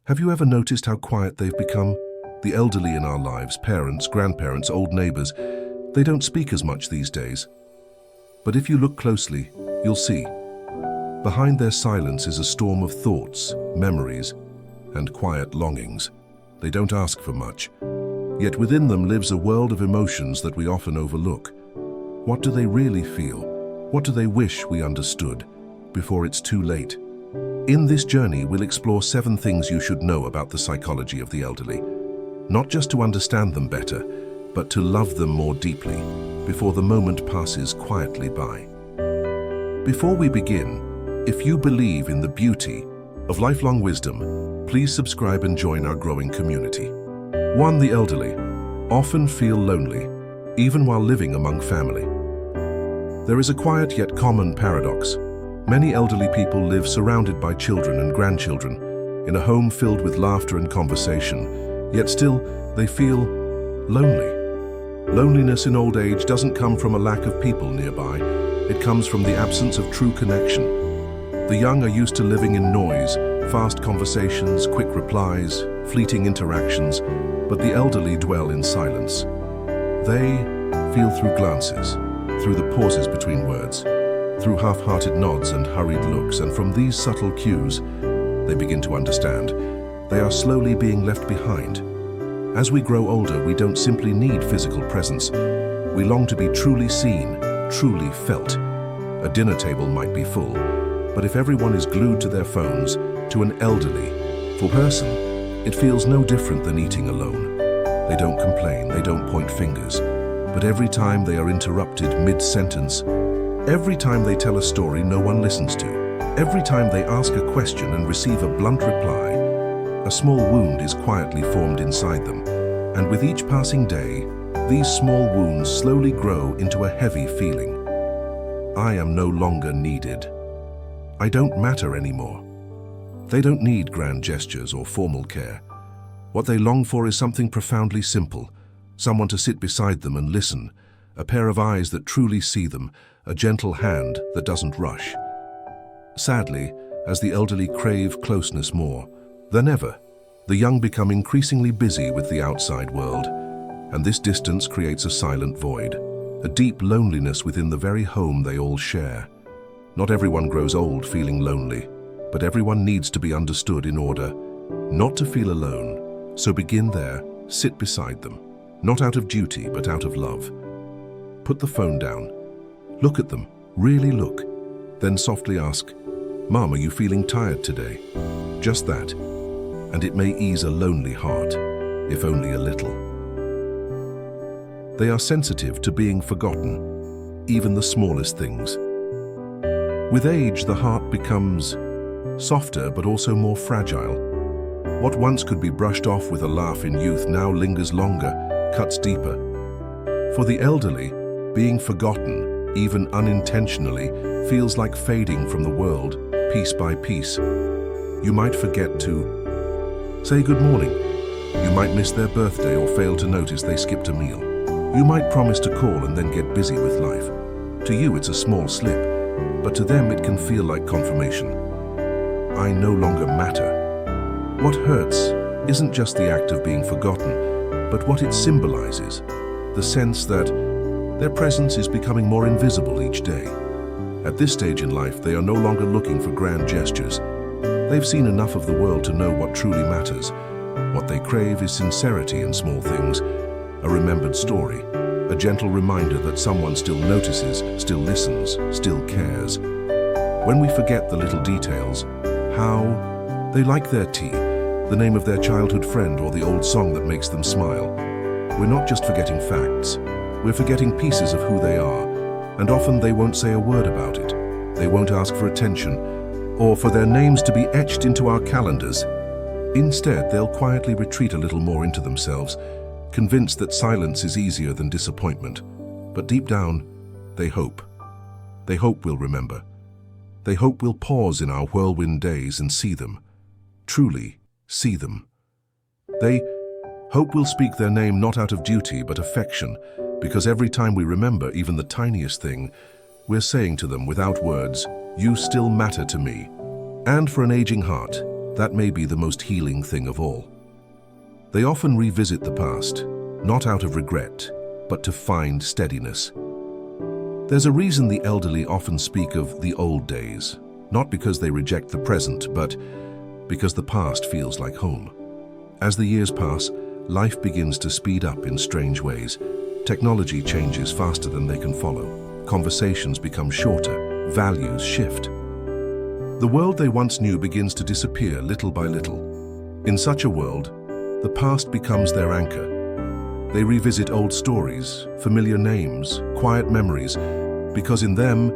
Have you ever noticed how quiet they've become? The elderly in our lives, parents, grandparents, old neighbors, they don't speak as much these days. But if you look closely, you'll see. Behind their silence is a storm of thoughts, memories, and quiet longings. They don't ask for much. Yet within them lives a world of emotions that we often overlook. What do they really feel? What do they wish we understood before it's too late? In this journey, we'll explore 7 things you should know about the psychology of the elderly. Not just to understand them better, but to love them more deeply before the moment passes quietly by. Before we begin, if you believe in the beauty of lifelong wisdom, please subscribe and join our growing community. 1. The elderly often feel lonely, even while living among family. There is a quiet yet common paradox. Many elderly people live surrounded by children and grandchildren, in a home filled with laughter and conversation, yet still they feel lonely. Loneliness in old age doesn't come from a lack of people nearby. It comes from the absence of true connection. The young are used to living in noise, fast conversations, quick replies, fleeting interactions, but the elderly dwell in silence. They feel through glances, through the pauses between words, through half-hearted nods and hurried looks, and from these subtle cues, they begin to understand. They are slowly being left behind. As we grow older, we don't simply need physical presence. We long to be truly seen, truly felt. A dinner table might be full, but if everyone is glued to their phones, to an elderly person, it feels no different than eating alone. They don't complain, they don't point fingers, but every time they are interrupted mid-sentence, every time they tell a story no one listens to, every time they ask a question and receive a blunt reply, a small wound is quietly formed inside them, and with each passing day, these small wounds slowly grow into a heavy feeling. I am no longer needed. I don't matter anymore. They don't need grand gestures or formal care. What they long for is something profoundly simple, someone to sit beside them and listen, a pair of eyes that truly see them, a gentle hand that doesn't rush. Sadly, as the elderly crave closeness more than ever, the young become increasingly busy with the outside world, and this distance creates a silent void, a deep loneliness within the very home they all share. Not everyone grows old feeling lonely, but everyone needs to be understood in order not to feel alone. So begin there, sit beside them, not out of duty, but out of love. Put the phone down. Look at them, really look. Then softly ask, "Mom, are you feeling tired today?" Just that, and it may ease a lonely heart, if only a little. They are sensitive to being forgotten, even the smallest things. With age, the heart becomes softer but also more fragile. What once could be brushed off with a laugh in youth now lingers longer, cuts deeper. For the elderly, being forgotten, even unintentionally, feels like fading from the world, piece by piece. You might forget to say good morning. You might miss their birthday or fail to notice they skipped a meal. You might promise to call and then get busy with life. To you, it's a small slip, but to them it can feel like confirmation. I no longer matter. What hurts isn't just the act of being forgotten, but what it symbolizes, the sense that their presence is becoming more invisible each day. At this stage in life, they are no longer looking for grand gestures. They've seen enough of the world to know what truly matters. What they crave is sincerity in small things, a remembered story, a gentle reminder that someone still notices, still listens, still cares. When we forget the little details, how they like their tea, the name of their childhood friend, or the old song that makes them smile, we're not just forgetting facts, we're forgetting pieces of who they are, and often they won't say a word about it. They won't ask for attention, or for their names to be etched into our calendars. Instead, they'll quietly retreat a little more into themselves, convinced that silence is easier than disappointment. But deep down, they hope. They hope we'll remember. They hope we'll pause in our whirlwind days and see them. Truly see them. They hope we'll speak their name not out of duty but affection, because every time we remember even the tiniest thing, we're saying to them without words, "You still matter to me." And for an aging heart, that may be the most healing thing of all. They often revisit the past, not out of regret, but to find steadiness. There's a reason the elderly often speak of the old days, not because they reject the present, but because the past feels like home. As the years pass, life begins to speed up in strange ways. Technology changes faster than they can follow. Conversations become shorter. Values shift. The world they once knew begins to disappear little by little. In such a world, the past becomes their anchor. They revisit old stories, familiar names, quiet memories, because in them,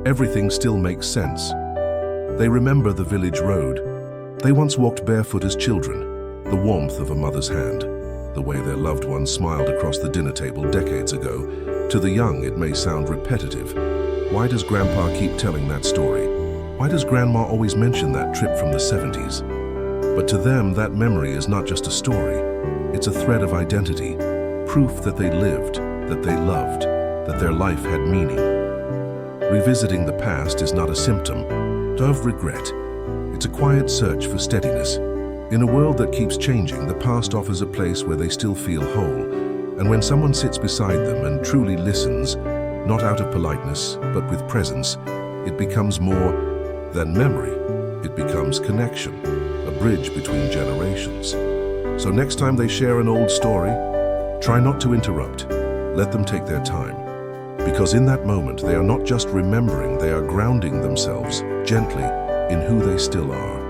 everything still makes sense. They remember the village road. They once walked barefoot as children, the warmth of a mother's hand, the way their loved one smiled across the dinner table decades ago. To the young, it may sound repetitive. Why does Grandpa keep telling that story? Why does Grandma always mention that trip from the 70s? But to them, that memory is not just a story. It's a thread of identity, proof that they lived, that they loved, that their life had meaning. Revisiting the past is not a symptom of regret. It's a quiet search for steadiness. In a world that keeps changing, the past offers a place where they still feel whole. And when someone sits beside them and truly listens, not out of politeness, but with presence, it becomes more than memory. It becomes connection, a bridge between generations. So next time they share an old story, try not to interrupt. Let them take their time. Because in that moment, they are not just remembering, they are grounding themselves gently in who they still are.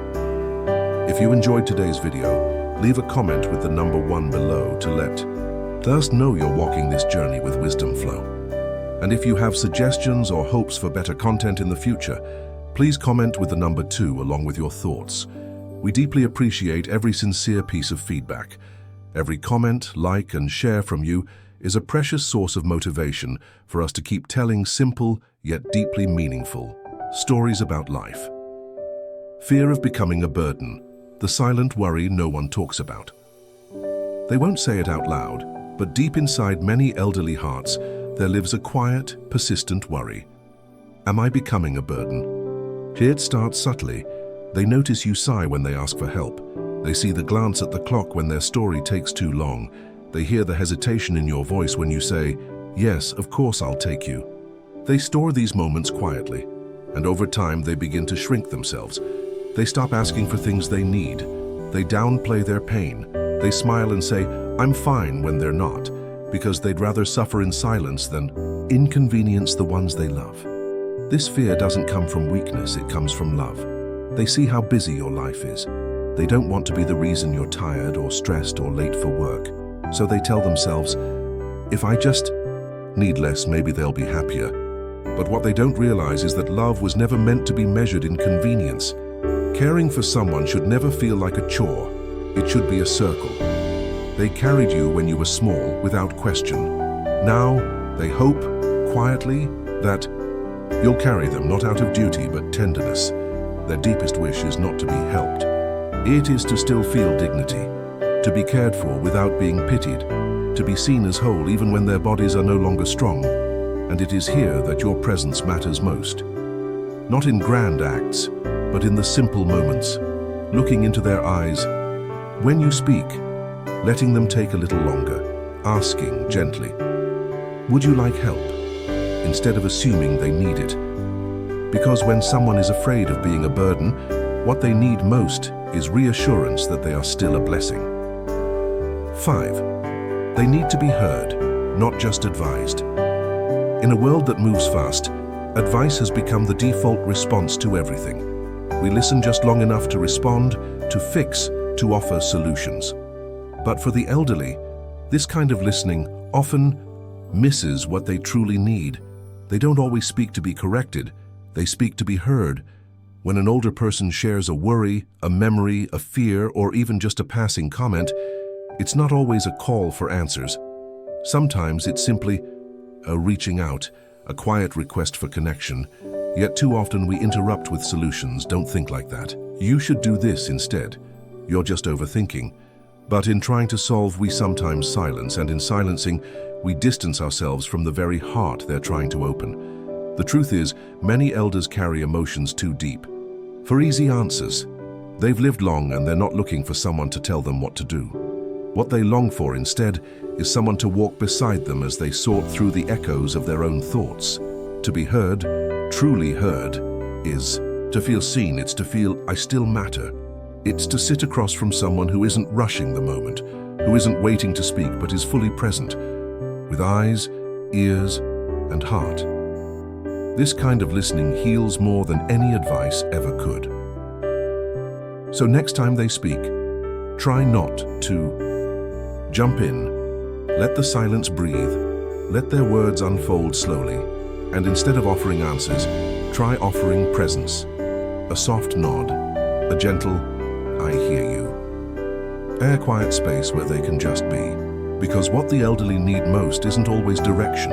If you enjoyed today's video, leave a comment with the number 1 below to let us know you're walking this journey with Wisdom Flow. And if you have suggestions or hopes for better content in the future, please comment with the number 2 along with your thoughts. We deeply appreciate every sincere piece of feedback. Every comment, like, and share from you is a precious source of motivation for us to keep telling simple yet deeply meaningful stories about life. Fear of becoming a burden, the silent worry no one talks about. They won't say it out loud, but deep inside many elderly hearts, there lives a quiet, persistent worry. Am I becoming a burden? Here it starts subtly. They notice you sigh when they ask for help. They see the glance at the clock when their story takes too long. They hear the hesitation in your voice when you say, "Yes, of course I'll take you." They store these moments quietly, and over time they begin to shrink themselves. They stop asking for things they need. They downplay their pain. They smile and say, "I'm fine," when they're not, because they'd rather suffer in silence than inconvenience the ones they love. This fear doesn't come from weakness, it comes from love. They see how busy your life is. They don't want to be the reason you're tired or stressed or late for work. So they tell themselves, if I just need less, maybe they'll be happier. But what they don't realize is that love was never meant to be measured in convenience. Caring for someone should never feel like a chore. It should be a circle. They carried you when you were small without question. Now, they hope, quietly, that you'll carry them not out of duty but tenderness. Their deepest wish is not to be helped. It is to still feel dignity, to be cared for without being pitied, to be seen as whole even when their bodies are no longer strong. And it is here that your presence matters most. Not in grand acts, but in the simple moments, looking into their eyes. When you speak, letting them take a little longer, asking gently, "Would you like help?" instead of assuming they need it. Because when someone is afraid of being a burden, what they need most is reassurance that they are still a blessing. 5. They need to be heard, not just advised. In a world that moves fast, advice has become the default response to everything. We listen just long enough to respond, to fix, to offer solutions. But for the elderly, this kind of listening often misses what they truly need. They don't always speak to be corrected, they speak to be heard. When an older person shares a worry, a memory, a fear, or even just a passing comment, it's not always a call for answers. Sometimes it's simply a reaching out, a quiet request for connection. Yet too often we interrupt with solutions. Don't think like that. You should do this instead. You're just overthinking. But in trying to solve, we sometimes silence, and in silencing, we distance ourselves from the very heart they're trying to open. The truth is, many elders carry emotions too deep for easy answers. They've lived long and they're not looking for someone to tell them what to do. What they long for instead is someone to walk beside them as they sort through the echoes of their own thoughts. To be heard, truly heard, is to feel seen. It's to feel I still matter. It's to sit across from someone who isn't rushing the moment, who isn't waiting to speak but is fully present, with eyes, ears, and heart. This kind of listening heals more than any advice ever could. So next time they speak, try not to jump in. Let the silence breathe. Let their words unfold slowly. And instead of offering answers, try offering presence. A soft nod, a gentle, I hear you. A quiet space where they can just be. Because what the elderly need most isn't always direction.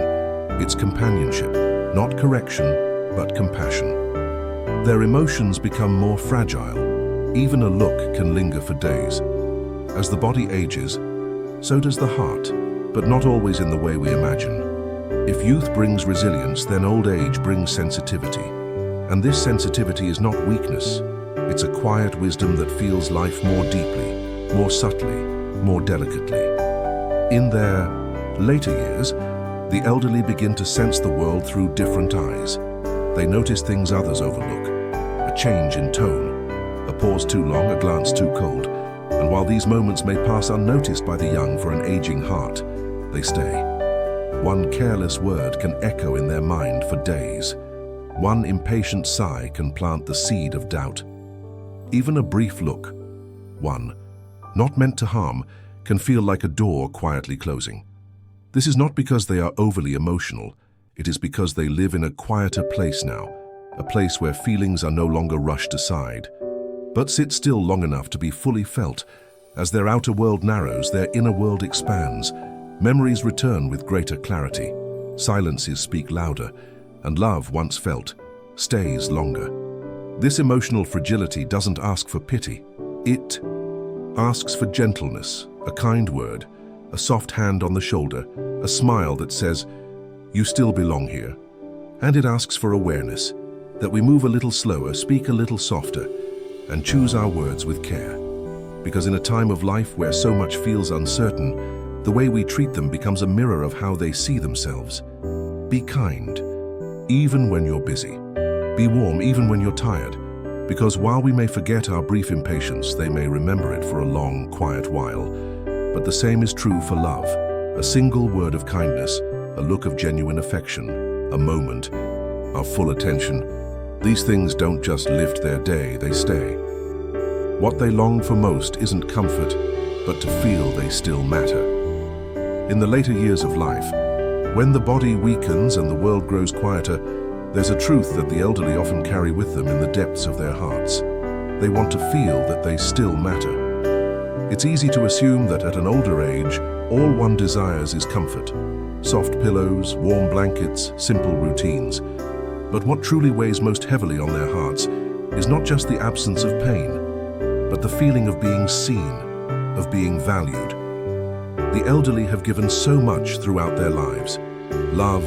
It's companionship, not correction, but compassion. Their emotions become more fragile. Even a look can linger for days. As the body ages, so does the heart, but not always in the way we imagine. If youth brings resilience, then old age brings sensitivity. And this sensitivity is not weakness. It's a quiet wisdom that feels life more deeply, more subtly, more delicately. In their later years, the elderly begin to sense the world through different eyes. They notice things others overlook, a change in tone, a pause too long, a glance too cold. And while these moments may pass unnoticed by the young for an aging heart, they stay. One careless word can echo in their mind for days. One impatient sigh can plant the seed of doubt. Even a brief look, one, not meant to harm, can feel like a door quietly closing. This is not because they are overly emotional. It is because they live in a quieter place now, a place where feelings are no longer rushed aside, but sit still long enough to be fully felt. As their outer world narrows, their inner world expands. Memories return with greater clarity. Silences speak louder, and love, once felt, stays longer. This emotional fragility doesn't ask for pity. It asks for gentleness, a kind word, a soft hand on the shoulder, a smile that says, "You still belong here." And it asks for awareness, that we move a little slower, speak a little softer, and choose our words with care. Because in a time of life where so much feels uncertain, the way we treat them becomes a mirror of how they see themselves. Be kind, even when you're busy. Be warm, even when you're tired. Because while we may forget our brief impatience, they may remember it for a long, quiet while. But the same is true for love. A single word of kindness, a look of genuine affection, a moment, our full attention. These things don't just lift their day, they stay. What they long for most isn't comfort, but to feel they still matter. In the later years of life, when the body weakens and the world grows quieter, there's a truth that the elderly often carry with them in the depths of their hearts. They want to feel that they still matter. It's easy to assume that at an older age, all one desires is comfort. Soft pillows, warm blankets, simple routines. But what truly weighs most heavily on their hearts is not just the absence of pain, but the feeling of being seen, of being valued. The elderly have given so much throughout their lives: love,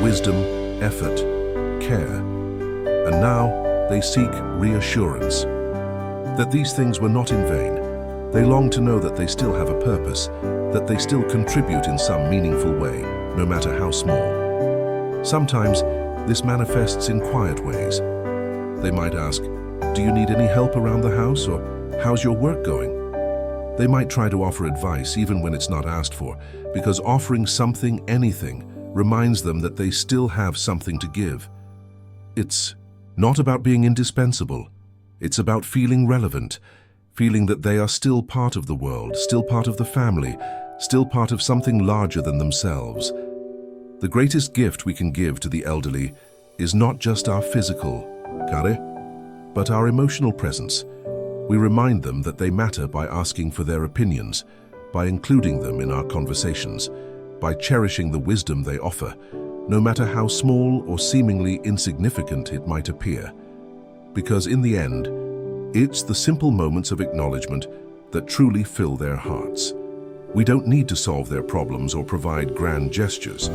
wisdom, effort, care. And now they seek reassurance that these things were not in vain. They long to know that they still have a purpose, that they still contribute in some meaningful way, no matter how small. Sometimes this manifests in quiet ways. They might ask, "Do you need any help around the house?" or "How's your work going?" They might try to offer advice even when it's not asked for, because offering something, anything, reminds them that they still have something to give. It's not about being indispensable. It's about feeling relevant, feeling that they are still part of the world, still part of the family, still part of something larger than themselves. The greatest gift we can give to the elderly is not just our physical, but our emotional presence. We remind them that they matter by asking for their opinions, by including them in our conversations, by cherishing the wisdom they offer, no matter how small or seemingly insignificant it might appear. Because in the end, it's the simple moments of acknowledgement that truly fill their hearts. We don't need to solve their problems or provide grand gestures.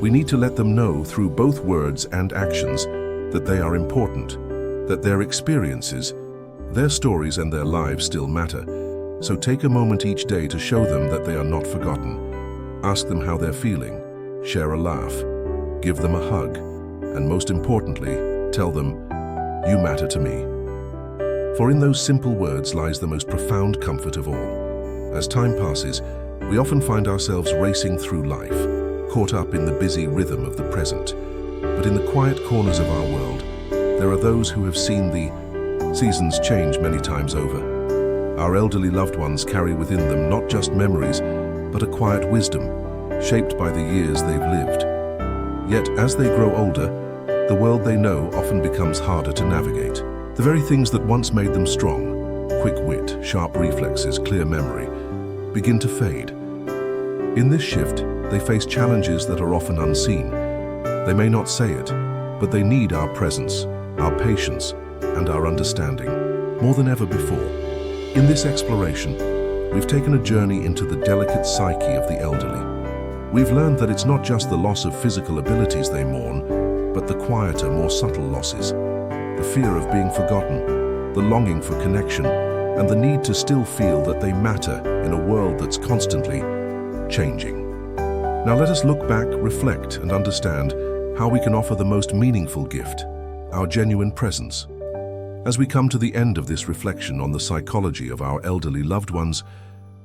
We need to let them know through both words and actions that they are important, that their experiences, Their stories and their lives still matter, so take a moment each day to show them that they are not forgotten. Ask them how they're feeling, share a laugh, give them a hug, and most importantly, tell them, "You matter to me." For in those simple words lies the most profound comfort of all. As time passes, we often find ourselves racing through life, caught up in the busy rhythm of the present. But in the quiet corners of our world, there are those who have seen the seasons change many times over. Our elderly loved ones carry within them not just memories, but a quiet wisdom, shaped by the years they've lived. Yet, as they grow older, the world they know often becomes harder to navigate. The very things that once made them strong, quick wit, sharp reflexes, clear memory, begin to fade. In this shift, they face challenges that are often unseen. They may not say it, but they need our presence, our patience, and our understanding, more than ever before. In this exploration, we've taken a journey into the delicate psyche of the elderly. We've learned that it's not just the loss of physical abilities they mourn, but the quieter, more subtle losses. The fear of being forgotten, the longing for connection, and the need to still feel that they matter in a world that's constantly changing. Now let us look back, reflect, and understand how we can offer the most meaningful gift, our genuine presence. As we come to the end of this reflection on the psychology of our elderly loved ones,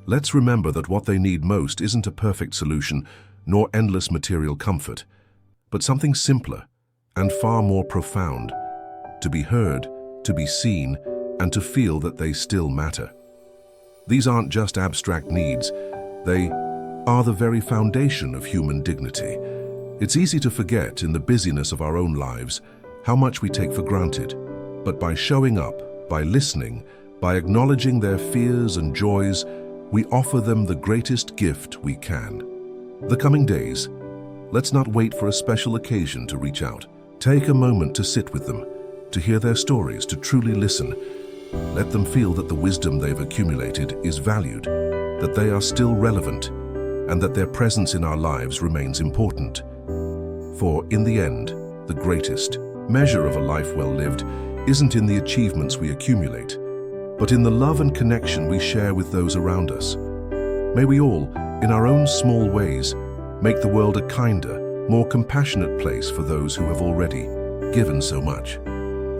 let's remember that what they need most isn't a perfect solution nor endless material comfort, but something simpler and far more profound: to be heard, to be seen, and to feel that they still matter. These aren't just abstract needs, they are the very foundation of human dignity. It's easy to forget in the busyness of our own lives how much we take for granted, but by showing up, by listening, by acknowledging their fears and joys, we offer them the greatest gift we can. The coming days, let's not wait for a special occasion to reach out. Take a moment to sit with them, to hear their stories, to truly listen. Let them feel that the wisdom they've accumulated is valued, that they are still relevant, and that their presence in our lives remains important. For, in the end, the greatest measure of a life well lived isn't in the achievements we accumulate, but in the love and connection we share with those around us. May we all, in our own small ways, make the world a kinder, more compassionate place for those who have already given so much.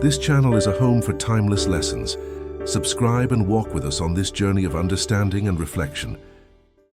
This channel is a home for timeless lessons. Subscribe and walk with us on this journey of understanding and reflection.